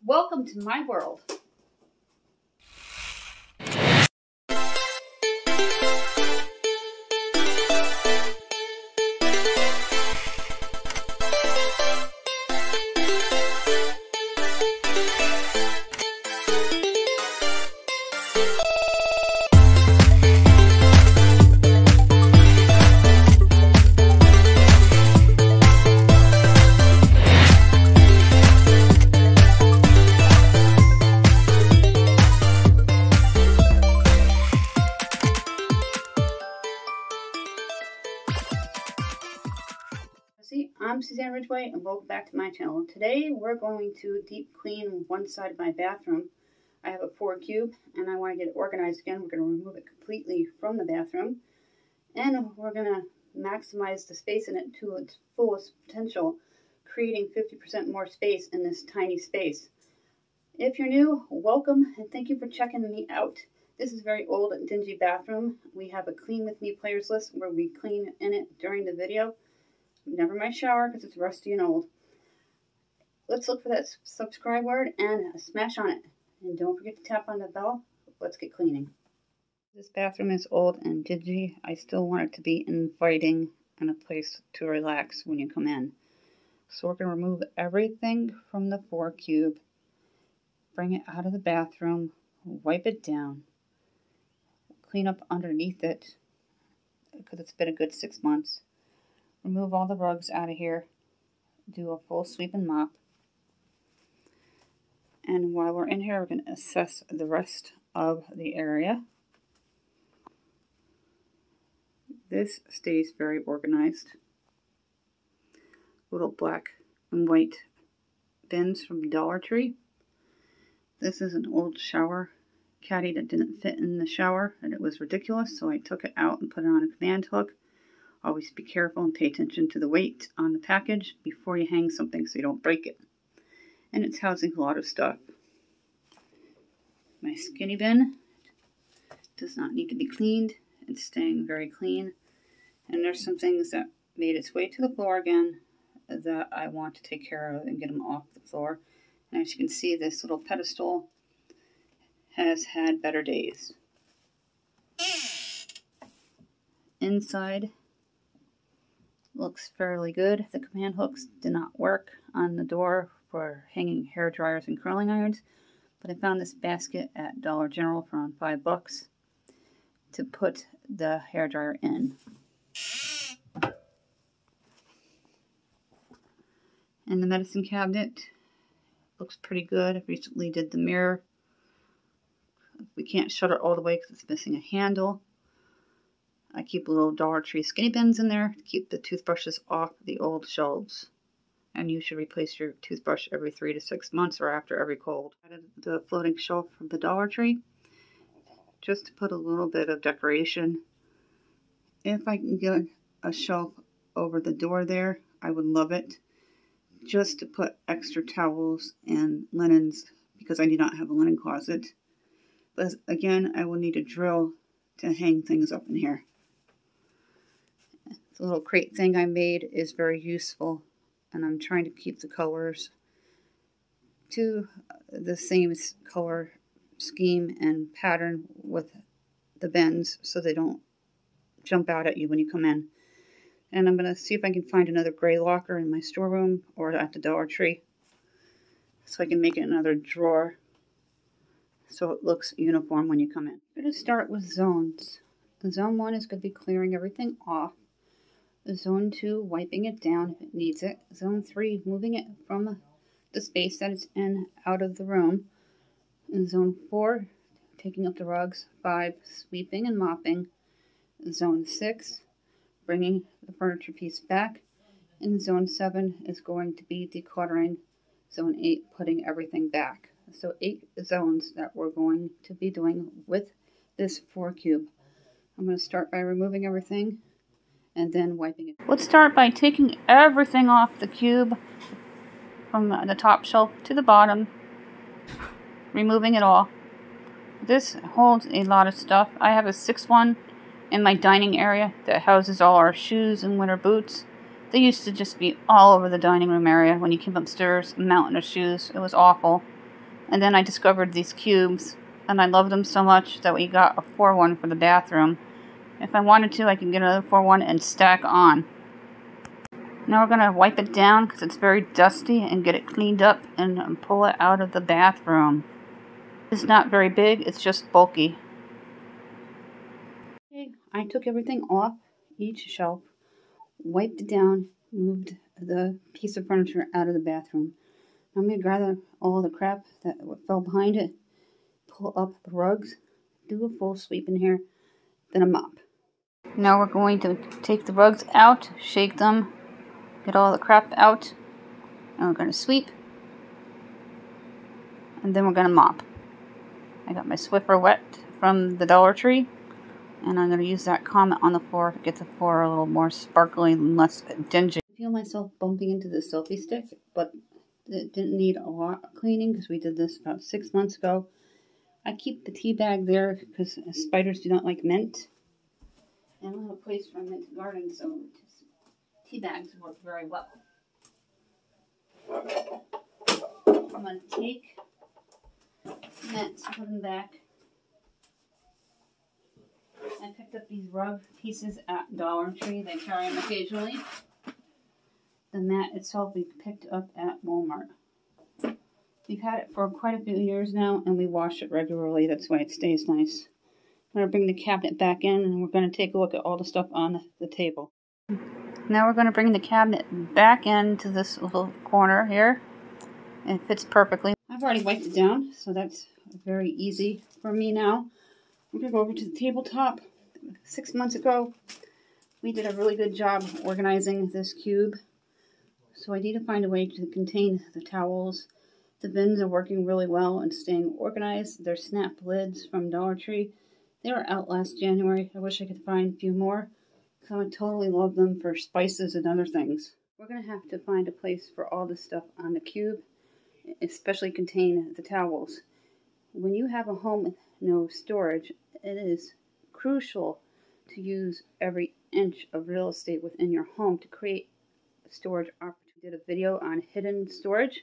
Welcome to my world. I'm Suzanne Ridgway and welcome back to my channel. Today we're going to deep clean one side of my bathroom. I have a 4 cube and I want to get it organized again. We're going to remove it completely from the bathroom and we're going to maximize the space in it to its fullest potential, creating 50% more space in this tiny space. If you're new, welcome and thank you for checking me out. This is a very old and dingy bathroom. We have a Clean With Me players list where we clean in it during the video. Never my shower because it's rusty and old. Let's look for that subscribe word and smash on it. And don't forget to tap on the bell. Let's get cleaning. This bathroom is old and dingy. I still want it to be inviting and a place to relax when you come in. So we're going to remove everything from the 4 cube. Bring it out of the bathroom. Wipe it down. Clean up underneath it because it's been a good 6 months. Remove all the rugs out of here. Do a full sweep and mop. And while we're in here, we're going to assess the rest of the area. This stays very organized. Little black and white bins from Dollar Tree. This is an old shower caddy that didn't fit in the shower and it was ridiculous, so I took it out and put it on a command hook. Always be careful and pay attention to the weight on the package before you hang something so you don't break it. And it's housing a lot of stuff. My skinny bin does not need to be cleaned. It's staying very clean. And there's some things that made its way to the floor again that I want to take care of and get them off the floor. And as you can see, this little pedestal has had better days. Inside looks fairly good. The command hooks did not work on the door for hanging hair dryers and curling irons, but I found this basket at Dollar General for around $5 to put the hair dryer in. And the medicine cabinet looks pretty good. I recently did the mirror. We can't shut it all the way because it's missing a handle. I keep little Dollar Tree skinny bins in there to keep the toothbrushes off the old shelves. And you should replace your toothbrush every 3 to 6 months or after every cold. Added the floating shelf from the Dollar Tree just to put a little bit of decoration. If I can get a shelf over the door there, I would love it. Just to put extra towels and linens because I do not have a linen closet. But again, I will need a drill to hang things up in here. The little crate thing I made is very useful, and I'm trying to keep the colors to the same color scheme and pattern with the bins so they don't jump out at you when you come in. And I'm going to see if I can find another gray locker in my storeroom or at the Dollar Tree so I can make it another drawer so it looks uniform when you come in. I'm going to start with zones. The zone 1 is going to be clearing everything off. Zone 2, wiping it down if it needs it. Zone 3, moving it from the space that it's in out of the room. In Zone 4, taking up the rugs. 5, sweeping and mopping. Zone 6, bringing the furniture piece back. And Zone 7 is going to be decluttering. Zone 8, putting everything back. So 8 zones that we're going to be doing with this 4 cube. I'm going to start by removing everything and then wiping it. Let's start by taking everything off the cube from the top shelf to the bottom, removing it all. This holds a lot of stuff. I have a 6 one in my dining area that houses all our shoes and winter boots. They used to just be all over the dining room area when you came upstairs, a mountain of shoes. It was awful. And then I discovered these cubes, and I love them so much that we got a 4-1 for the bathroom. If I wanted to, I can get another 4-1 and stack on. Now we're going to wipe it down because it's very dusty and get it cleaned up and pull it out of the bathroom. It's not very big, it's just bulky. Okay, I took everything off each shelf, wiped it down, moved the piece of furniture out of the bathroom. I'm going to gather all the crap that fell behind it, pull up the rugs, do a full sweep in here, then a mop. Now we're going to take the rugs out, shake them, get all the crap out, and we're going to sweep, and then we're going to mop. I got my Swiffer wet from the Dollar Tree, and I'm going to use that comment on the floor to get the floor a little more sparkly and less dingy. I feel myself bumping into the selfie stick, but it didn't need a lot of cleaning because we did this about 6 months ago. I keep the tea bag there because spiders do not like mint. And I don't have a place for a mint garden, so tea bags work very well. I'm going to take mint, put them back. I picked up these rug pieces at Dollar Tree. They carry them occasionally. The mat itself we picked up at Walmart. We've had it for quite a few years now, and we wash it regularly. That's why it stays nice. I'm going to bring the cabinet back in, and we're going to take a look at all the stuff on the table. Now we're going to bring the cabinet back into this little corner here. It fits perfectly. I've already wiped it down, so that's very easy for me now. We're going to go over to the tabletop. 6 months ago, we did a really good job organizing this cube. So I need to find a way to contain the towels. The bins are working really well and staying organized. They're snap lids from Dollar Tree. They were out last January. I wish I could find a few more, because I would totally love them for spices and other things. We're going to have to find a place for all this stuff on the cube, especially contain the towels. When you have a home with no storage, it is crucial to use every inch of real estate within your home to create storage opportunity. I did a video on hidden storage.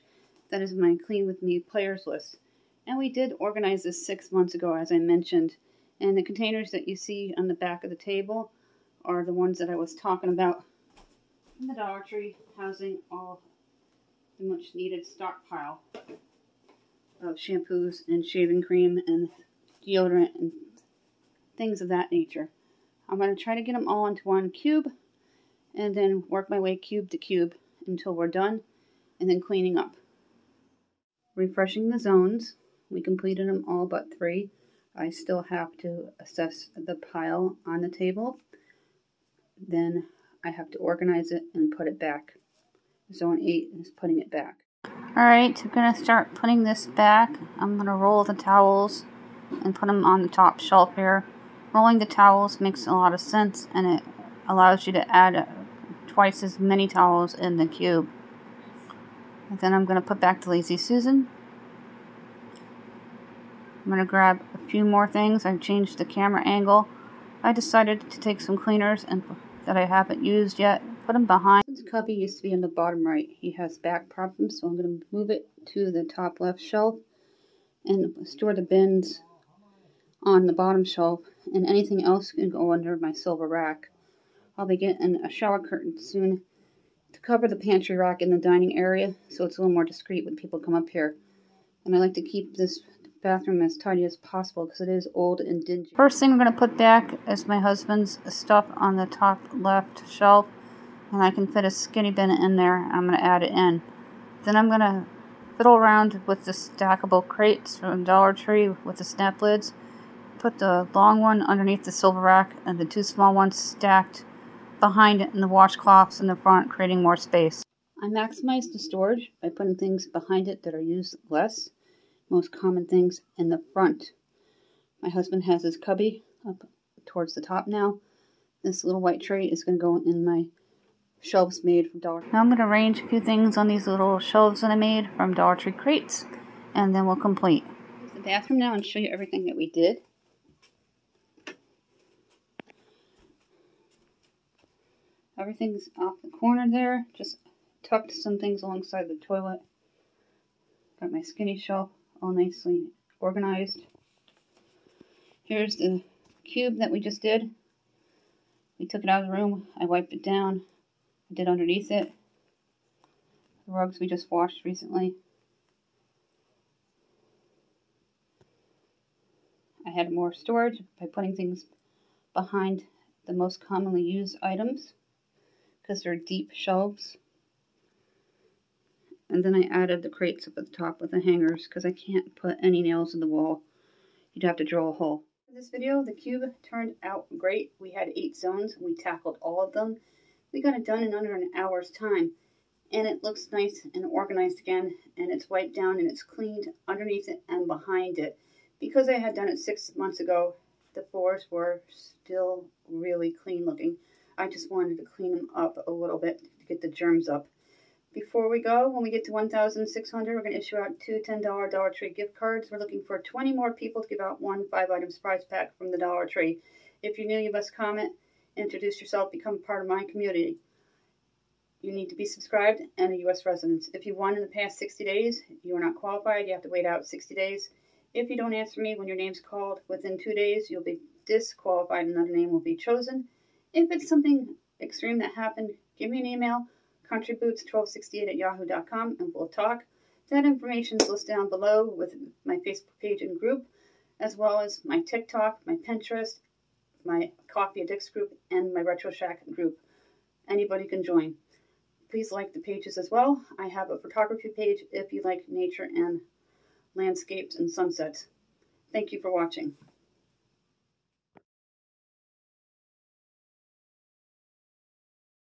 That is my Clean With Me players list. And we did organize this 6 months ago, as I mentioned. And the containers that you see on the back of the table are the ones that I was talking about in the Dollar Tree, housing all the much needed stockpile of shampoos and shaving cream and deodorant and things of that nature. I'm going to try to get them all into one cube and then work my way cube to cube until we're done, and then cleaning up. Refreshing the zones. We completed them all but 3. I still have to assess the pile on the table. Then I have to organize it and put it back. Zone 8 is putting it back. Alright, I'm going to start putting this back. I'm going to roll the towels and put them on the top shelf here. Rolling the towels makes a lot of sense, and it allows you to add twice as many towels in the cube. And then I'm going to put back the Lazy Susan. I'm going to grab a few more things. I've changed the camera angle. I decided to take some cleaners that I haven't used yet, put them behind. This cubby used to be in the bottom right. He has back problems, so I'm going to move it to the top left shelf and store the bins on the bottom shelf, and anything else can go under my silver rack. I'll be getting a shower curtain soon to cover the pantry rack in the dining area, so it's a little more discreet when people come up here. And I like to keep this bathroom as tidy as possible because it is old and dingy. First thing I'm going to put back is my husband's stuff on the top left shelf, and I can fit a skinny bin in there. I'm going to add it in. Then I'm going to fiddle around with the stackable crates from Dollar Tree with the snap lids. Put the long one underneath the silver rack and the 2 small ones stacked behind it in the washcloths in the front, creating more space. I maximize the storage by putting things behind it that are used less. Most common things in the front. My husband has his cubby up towards the top now. This little white tray is going to go in my shelves made from Dollar Tree. Now I'm going to arrange a few things on these little shelves that I made from Dollar Tree crates, and then we'll complete. Here's the bathroom now and show you everything that we did. Everything's off the corner there. Just tucked some things alongside the toilet. Got my skinny shelf all nicely organized. Here's the cube that we just did. We took it out of the room. I wiped it down. I did underneath it. The rugs we just washed recently. I had more storage by putting things behind the most commonly used items because they're deep shelves. And then I added the crates up at the top with the hangers because I can't put any nails in the wall. You'd have to drill a hole. For this video, the cube turned out great. We had 8 zones. We tackled all of them. We got it done in under an hour's time. And it looks nice and organized again. And it's wiped down and it's cleaned underneath it and behind it. Because I had done it 6 months ago, the floors were still really clean looking. I just wanted to clean them up a little bit to get the germs up. Before we go, when we get to 1,600, we're going to issue out 2 $10 Dollar Tree gift cards. We're looking for 20 more people to give out one 5-item surprise pack from the Dollar Tree. If you're new, you must comment, introduce yourself, become part of my community. You need to be subscribed and a U.S. resident. If you won in the past 60 days, you are not qualified. You have to wait out 60 days. If you don't answer me when your name's called within 2 days, you'll be disqualified and another name will be chosen. If it's something extreme that happened, give me an email, countryboots1268@yahoo.com, and we'll talk. That information is listed down below with my Facebook page and group, as well as my TikTok, my Pinterest, my Coffee Addicts group, and my Retro Shack group. Anybody can join. Please like the pages as well. I have a photography page if you like nature and landscapes and sunsets. Thank you for watching.